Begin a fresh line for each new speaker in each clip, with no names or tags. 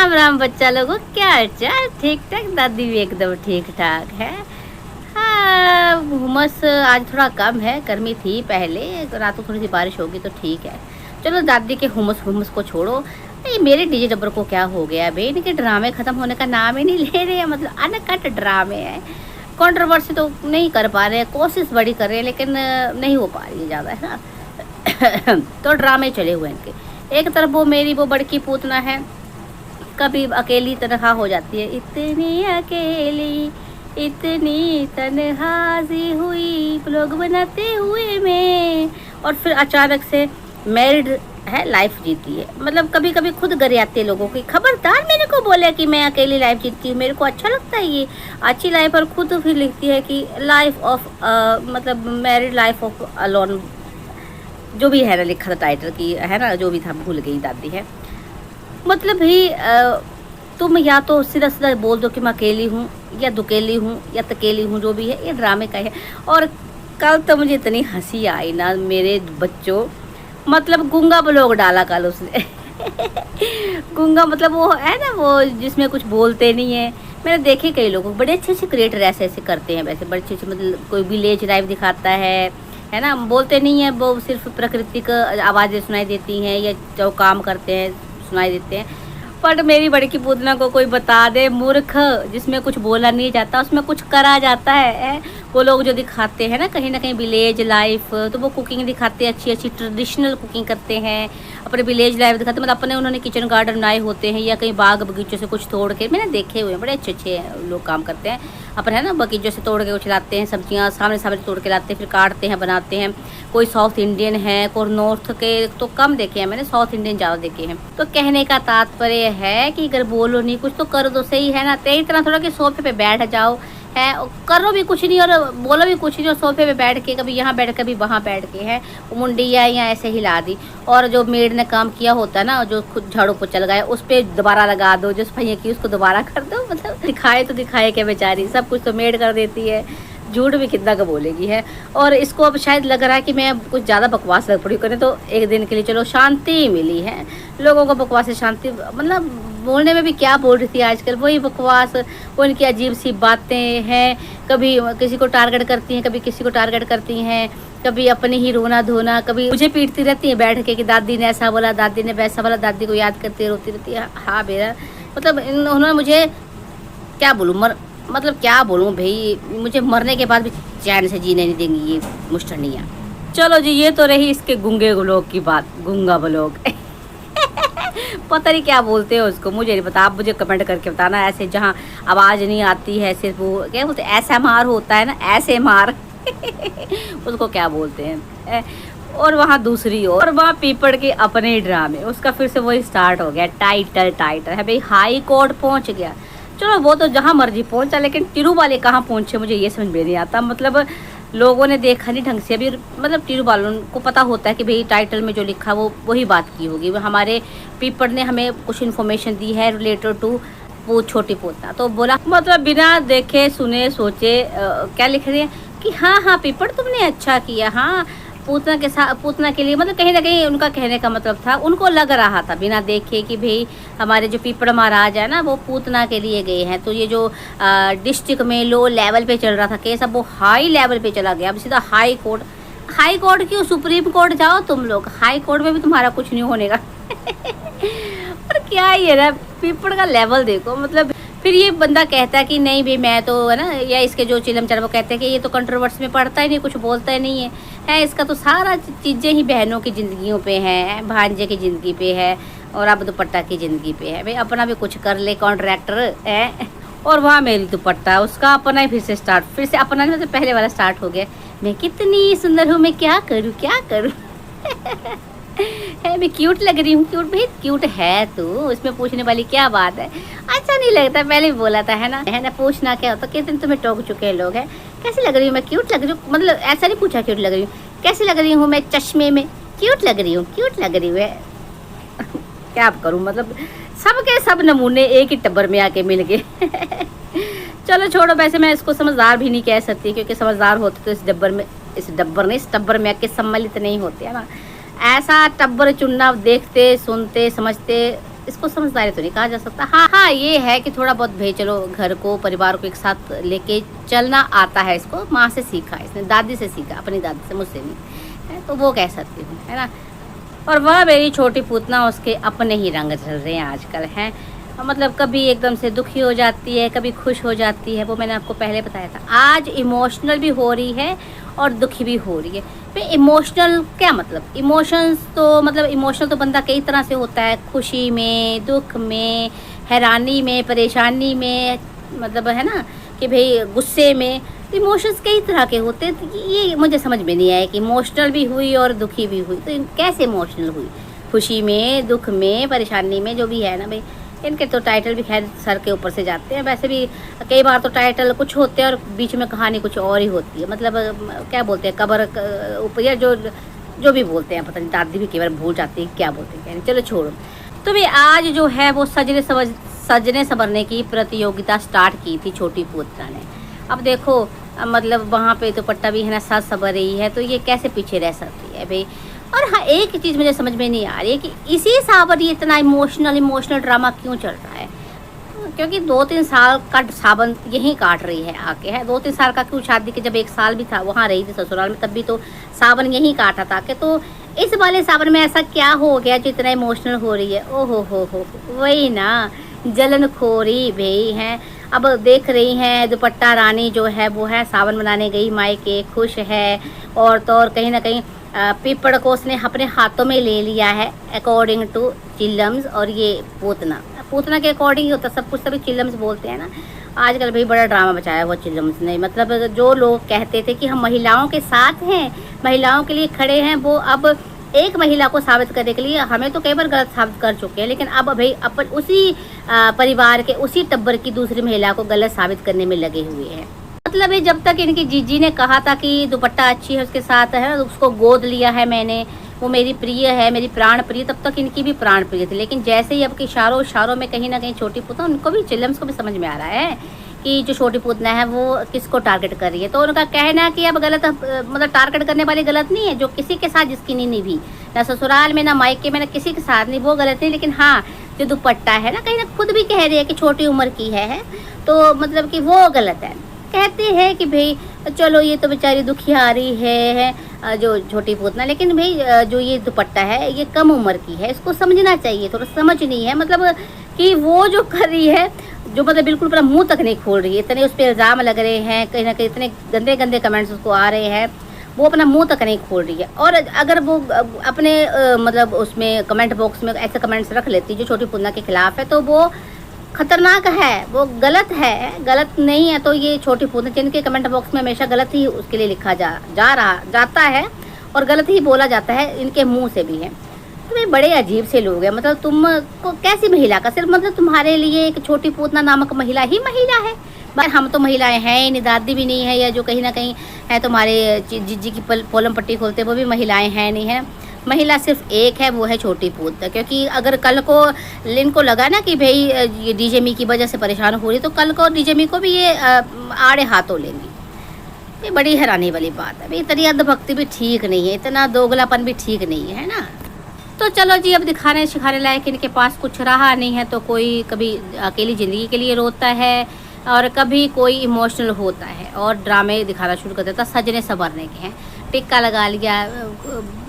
राम राम बच्चा लोगों, क्या हालचाल? ठीक ठाक? दादी भी एकदम ठीक ठाक है। हाँ, हुमस आज थोड़ा कम है, गर्मी थी पहले, रात को थोड़ी सी बारिश होगी तो ठीक है। चलो दादी के हुमस हुमस को छोड़ो, ये मेरे डीजे डब्बर को क्या हो गया भाई? इनके ड्रामे खत्म होने का नाम ही नहीं ले रहे हैं, मतलब अनकट ड्रामे हैं। कंट्रोवर्सी तो नहीं कर पा रहे हैं, कोशिश बड़ी कर रहे हैं लेकिन नहीं हो पा रही है ज़्यादा, है ना। तो ड्रामे चले हुए इनके। एक तरफ वो मेरी वो बड़की पूतना है, कभी अकेली तनहा हो जाती है, इतनी अकेली इतनी तन्हाई हुई ब्लॉग बनाते हुए मैं, और फिर अचानक से मैरिड है, लाइफ जीती है। मतलब कभी कभी खुद गरियाते लोगों की, खबरदार मेरे को बोले कि मैं अकेली लाइफ जीतती हूँ, मेरे को अच्छा लगता है ये अच्छी लाइफ, और खुद फिर लिखती है कि लाइफ ऑफ मतलब मैरिड लाइफ ऑफ अलोन, जो भी है ना लिखा था टाइटल की, है ना, जो भी था भूल गई दादी है। मतलब भी तुम या तो सीधा सीधा बोल दो कि मैं अकेली हूँ या दुकेली हूँ या तकेली हूँ, जो भी है ये ड्रामे का है। और कल तो मुझे इतनी हंसी आई ना मेरे बच्चों, मतलब गूंगा ब्लॉग डाला कल उसने। गूंगा मतलब वो है ना, वो जिसमें कुछ बोलते नहीं है। मैंने देखे कई लोगों, बड़े अच्छे अच्छे क्रिएटर ऐसे ऐसे करते हैं, वैसे बड़े अच्छे अच्छे, मतलब कोई विलेज लाइफ दिखाता है ना, बोलते नहीं है, वो सिर्फ प्राकृतिक आवाज़ें सुनाई देती हैं या जो काम करते हैं सुनाई देते हैं। पर मेरी बड़की पूतना को कोई बता दे, मूर्ख, जिसमें कुछ बोला नहीं जाता उसमें कुछ करा जाता है। वो लोग जो दिखाते हैं ना कहीं विलेज लाइफ, तो वो कुकिंग दिखाते हैं, अच्छी अच्छी ट्रेडिशनल कुकिंग करते हैं, अपने विलेज लाइफ दिखाते हैं, मतलब अपने उन्होंने किचन गार्डन बनाए होते हैं या कहीं बाग बगीचों से कुछ तोड़ के, मैंने देखे हुए हैं, बड़े अच्छे अच्छे लोग काम करते हैं अपने, है ना, बगीचों से तोड़ के कुछ लाते हैं, सब्जियाँ सामने सामने तोड़ के लाते हैं, फिर काटते हैं, बनाते हैं। कोई साउथ इंडियन है, कोई नॉर्थ के तो कम देखे हैं मैंने, साउथ इंडियन ज़्यादा देखे हैं। तो कहने का तात्पर्य है कि अगर बोलो नहीं कुछ तो कर दो, सही है ना। तेरी तरह थोड़ा कि सोफे पे बैठ जाओ, है, करो भी कुछ नहीं और बोलो भी कुछ नहीं, और सोफे पे बैठ के कभी यहाँ बैठ कभी वहाँ बैठ के, है, मुंडिया या ऐसे हिला दी। और जो मेड ने काम किया होता है ना, जो खुद झाड़ू पोछा लगाया, उस पर दोबारा लगा दो, जो सफाई की उसको दोबारा कर दो। मतलब दिखाए तो दिखाए क्या बेचारी, सब कुछ तो मेड कर देती है, झूठ भी कितना का बोलेगी, है। और इसको अब शायद लग रहा है कि मैं कुछ ज़्यादा बकवास लग पड़ी करें, तो एक दिन के लिए चलो शांति मिली है लोगों को, बकवास से शांति। मतलब बोलने में भी क्या बोल रही थी आजकल, वही बकवास, वो इनकी अजीब सी बातें हैं, कभी किसी को टारगेट करती हैं, कभी किसी को टारगेट करती हैं, कभी अपने ही रोना धोना, कभी मुझे पीटती रहती है बैठ के कि दादी ने ऐसा बोला, दादी ने वैसा बोला, दादी को याद करती रोती रहती है। हाँ बेरा, मतलब उन्होंने मुझे क्या बोलूँ, मतलब क्या बोलूँ भाई, मुझे मरने के बाद भी चैन से जीने नहीं देंगी ये मुश्तनियाँ। चलो जी, ये तो रही इसके गूंगे ब्लॉग की बात, गूंगा ब्लॉग। पता नहीं क्या बोलते हो उसको, मुझे नहीं पता, आप मुझे कमेंट करके बताना। ऐसे जहाँ आवाज़ नहीं आती है, सिर्फ वो क्या बोलते हैं, ASMR होता है ना, ASMR। उसको क्या बोलते हैं। और वहाँ दूसरी और वहाँ पीपड़ के अपने ड्रामे, उसका फिर से वही स्टार्ट हो गया, टाइटल है भाई, हाई कोर्ट पहुँच गया। चलो वो तो जहाँ मर्जी पहुँचा, लेकिन टिरू वाले कहाँ पहुँचे मुझे ये समझ में नहीं आता। मतलब लोगों ने देखा नहीं ढंग से अभी, मतलब टिरू वालों को पता होता है कि भाई टाइटल में जो लिखा वो वही बात की होगी। वो हमारे पीपड़ ने हमें कुछ इन्फॉर्मेशन दी है रिलेटेड टू वो छोटी पोतना, तो बोला, मतलब बिना देखे सुने सोचे क्या लिख रहे हैं कि हाँ हाँ पीपड़ तुमने अच्छा किया, हाँ पूतना के साथ, पूतना के लिए, मतलब कहीं ना कहीं उनका कहने का मतलब था, उनको लग रहा था बिना देखे कि भाई हमारे जो पीपड़ महाराज है ना वो पूतना के लिए गए हैं। तो ये जो डिस्ट्रिक्ट में लो लेवल पे चल रहा था केस, अब वो हाई लेवल पे चला गया, अब सीधा हाई कोर्ट क्यों, सुप्रीम कोर्ट जाओ तुम लोग, हाई कोर्ट में भी तुम्हारा कुछ नहीं होने का। पर क्या ये ना पीपड़ का लेवल देखो। मतलब फिर ये बंदा कहता है कि नहीं भाई मैं तो, है ना, या इसके जो चिलम चल वो कहते हैं कि ये तो कंट्रोवर्सी में पड़ता ही नहीं, कुछ बोलता ही नहीं है, इसका तो सारा चीज़ें ही बहनों की ज़िंदगियों पे हैं, भांजे की ज़िंदगी पे है, और अब दुपट्टा की ज़िंदगी पे है। भाई अपना भी कुछ कर ले कॉन्ट्रैक्टर है। और वहाँ मेरी दुपट्टा, उसका अपना ही फिर से अपना नहीं, मतलब पहले वाला स्टार्ट हो गया, मैं कितनी सुंदर हूँ, मैं क्या करूँ। है मैं क्यूट लग रही हूँ, क्यूट भाई क्यूट है तू, उसमें पूछने वाली क्या बात है। अच्छा नहीं लगता, पहले भी बोला था, है ना, पूछना क्या होता, कितने तुम्हें टोक चुके हैं लोग, हैं कैसी लग रही हूँ मैं, क्यूट लग रही हूँ, मतलब ऐसा नहीं पूछा क्यूट लग रही हूँ, कैसी लग रही हूँ मैं चश्मे में, क्यूट लग रही हूँ क्या करूँ, मतलब सबके सब नमूने एक ही टब्बर में आके मिल गए। चलो छोड़ो, वैसे मैं इसको समझदार भी नहीं कह सकती, क्योंकि समझदार होते तो इस टब्बर में आके सम्मिलित नहीं होते, है ना। ऐसा टब्बर चुनना देखते सुनते समझते इसको समझदारी तो नहीं कहा जा सकता। हाँ हाँ, ये है कि थोड़ा बहुत भाई चलो घर को, परिवार को एक साथ लेके चलना आता है इसको। माँ से सीखा, इसने दादी से सीखा, अपनी दादी से, मुझसे नहीं है, तो वो कह सकती हूँ, है ना। और वह मेरी छोटी पूतना, उसके अपने ही रंग चल रहे हैं आजकल हैं। मतलब कभी एकदम से दुखी हो जाती है, कभी खुश हो जाती है, वो मैंने आपको पहले बताया था। आज इमोशनल भी हो रही है और दुखी भी हो रही है। फिर इमोशनल क्या मतलब, इमोशंस तो मतलब इमोशनल तो बंदा कई तरह से होता है, खुशी में, दुख में, हैरानी में, परेशानी में, मतलब है ना कि भाई गुस्से में। इमोशंस कई तरह के होते हैं, तो ये मुझे समझ में नहीं आया कि इमोशनल भी हुई और दुखी भी हुई, तो कैसे इमोशनल हुई, खुशी में, दुख में, परेशानी में, जो भी है ना भाई। इनके तो टाइटल भी खैर सर के ऊपर से जाते हैं। वैसे भी कई बार तो टाइटल कुछ होते हैं और बीच में कहानी कुछ और ही होती है। मतलब क्या बोलते हैं, कबर ऊपर, या जो भी बोलते हैं, पता नहीं, दादी भी कई बार भूल जाती है क्या बोलते हैं। चलो छोड़ो। तो भाई आज जो है वो सजने संवरने की प्रतियोगिता स्टार्ट की थी छोटी पूतना ने। अब देखो मतलब वहाँ पे तो पट्टा भी है ना, सज संवर रही है, तो ये कैसे पीछे रह सकती है भाई। और हाँ, एक चीज़ मुझे समझ में नहीं आ रही है कि इसी सावन ये इतना इमोशनल ड्रामा क्यों चल रहा है। क्योंकि 2-3 साल का सावन यहीं काट रही है आके, है 2-3 साल का क्यों, शादी के जब 1 साल भी था वहाँ रही थी ससुराल में, तब भी तो सावन यहीं काटा था कि। तो इस वाले सावन में ऐसा क्या हो गया जो इतना इमोशनल हो रही है। ओहो हो, वही ना, जलन खोरी भाई है। अब देख रही हैं दुपट्टा रानी जो है वो है सावन मनाने गई मायके, खुश है। और तो और कहीं ना कहीं पीपड़ को उसने अपने हाथों में ले लिया है अकॉर्डिंग टू चिल्लम्स। और ये पूतना के अकॉर्डिंग ही होता सब कुछ, सभी चिल्लम्स बोलते हैं ना। आजकल भाई बड़ा ड्रामा मचाया हुआ चिल्लम्स ने। मतलब जो लोग कहते थे कि हम महिलाओं के साथ हैं, महिलाओं के लिए खड़े हैं, वो अब एक महिला को साबित करने के लिए हमें तो कई बार गलत साबित कर चुके हैं, लेकिन अब भाई अपन उसी परिवार के, उसी टब्बर की दूसरी महिला को गलत साबित करने में लगे हुए हैं। मतलब है जब तक इनकी जीजी ने कहा था कि दुपट्टा अच्छी है, उसके साथ है, उसको गोद लिया है मैंने, वो मेरी प्रिय है, मेरी प्राण प्रिय, तब तक इनकी भी प्राण प्रिय थी। लेकिन जैसे ही अब के इशारों में कहीं ना कहीं छोटी पूतना, उनको भी, चिल्लम्स को भी समझ में आ रहा है कि जो छोटी पूतना है वो किसको टारगेट कर रही है। तो उनका कहना है कि अब गलत, मतलब टारगेट करने वाली गलत नहीं है, जो किसी के साथ जिसकी नहीं निभी, ना ससुराल में, ना मायके में, ना किसी के साथ नहीं, वो गलत नहीं। लेकिन हाँ, जो दुपट्टा है ना, कहीं ना खुद भी कह रही है कि छोटी उम्र की है, तो मतलब कि वो गलत है। कहते हैं कि भाई चलो ये तो बेचारी दुखियारी है जो छोटी पूतना, लेकिन भाई जो ये दुपट्टा है ये कम उम्र की है, इसको समझना चाहिए, थोड़ा समझ नहीं है। मतलब कि वो जो कर रही है, जो मतलब बिल्कुल पूरा मुंह तक नहीं खोल रही है, इतने उस पर इल्ज़ाम लग रहे हैं, कहीं ना कहीं इतने गंदे गंदे कमेंट्स उसको आ रहे हैं, वो अपना मुंह तक नहीं खोल रही है। और अगर वो अपने मतलब उसमें कमेंट बॉक्स में ऐसे कमेंट्स रख लेती जो छोटी पूतना के खिलाफ है, तो वो खतरनाक है, वो गलत है। गलत नहीं है तो ये छोटी पूतना, जिनके कमेंट बॉक्स में हमेशा गलत ही उसके लिए लिखा जाता है और गलत ही बोला जाता है, इनके मुंह से भी है। तो ये बड़े अजीब से लोग हैं। मतलब तुम को कैसी महिला का सिर्फ, मतलब तुम्हारे लिए एक छोटी पूतना नामक महिला ही महिला है। पर हम तो महिलाएं हैं ही नहीं, दादी भी नहीं है, या जो कहीं ना कहीं है तुम्हारे जिज्जी की पोलम पट्टी खोलते वो भी महिलाएं हैं नहीं है। महिला सिर्फ एक है, वो है छोटी पूतना। क्योंकि अगर कल को लिन को लगा ना कि भाई ये डीजे मी की वजह से परेशान हो रही, तो कल को डीजे मी को भी ये आड़े हाथों लेंगी। ये बड़ी हैरानी वाली बात है भाई। इतनी अंधभक्ति भी ठीक नहीं है, इतना दोगलापन भी ठीक नहीं है ना। तो चलो जी, अब दिखाने सिखाने लायक इनके पास कुछ रहा नहीं है, तो कोई कभी अकेली ज़िंदगी के लिए रोता है और कभी कोई इमोशनल होता है और ड्रामे दिखाना शुरू कर देता। सजने संवरने के हैं, टिक्का लगा लिया,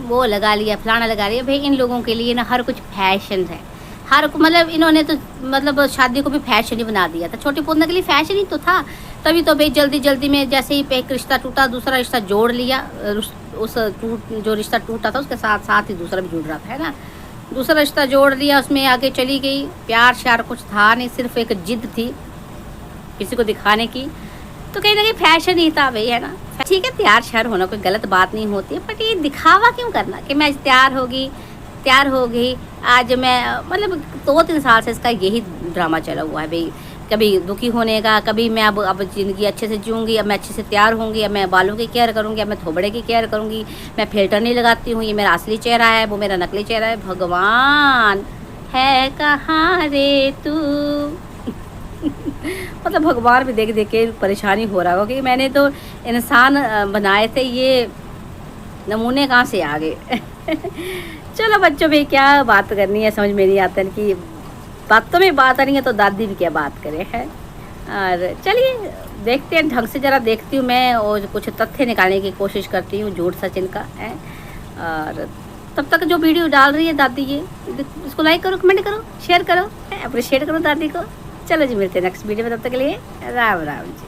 वो लगा लिया, फलाना लगा लिया। भाई इन लोगों के लिए ना हर कुछ फैशन है, हर मतलब इन्होंने तो मतलब शादी को भी फैशन ही बना दिया था। छोटी पूतना के लिए फैशन ही तो था। तभी तो भाई जल्दी जल्दी में जैसे ही एक रिश्ता टूटा, दूसरा रिश्ता जोड़ लिया। उस जो रिश्ता टूटा था उसके साथ साथ ही दूसरा भी जुड़ रहा था, है ना। दूसरा रिश्ता जोड़ लिया, उसमें आगे चली गई। प्यार श्यार कुछ था नहीं, सिर्फ एक जिद थी किसी को दिखाने की। तो कहीं ना कहीं फैशन ही था भाई, है ना। ठीक है, तैयार श्यार होना कोई गलत बात नहीं होती है, बट ये दिखावा क्यों करना कि मैं तैयार हो गई आज मैं। मतलब 2-3 साल से इसका यही ड्रामा चला हुआ है भाई। कभी दुखी होने का, कभी मैं अब ज़िंदगी अच्छे से जीऊँगी, अब मैं अच्छे से तैयार होंगी, अब मैं बालों की केयर करूँगी, अब मैं थोबड़े की केयर करूँगी, मैं फिल्टर नहीं लगाती हूँ, ये मेरा असली चेहरा है, वो मेरा नकली चेहरा है। भगवान है कहाँ रे तू। मतलब भगवान भी देख देख के परेशानी हो रहा होगा कि मैंने तो इंसान बनाए थे, ये नमूने कहाँ से आ गए। चलो बच्चों, भाई क्या बात करनी है, समझ में नहीं आता कि बातों में बात आ रही है तो दादी भी क्या बात करे है। और चलिए देखते हैं, ढंग से ज़रा देखती हूँ मैं और कुछ तथ्य निकालने की कोशिश करती हूँ झूठ सच इनका है। और तब तक जो वीडियो डाल रही है दादी ये, इसको लाइक करो, कमेंट करो, शेयर करो, अप्रिशिएट करो दादी को। चलो जी मिलते हैं नेक्स्ट वीडियो में, तब तक के लिए राम राम जी।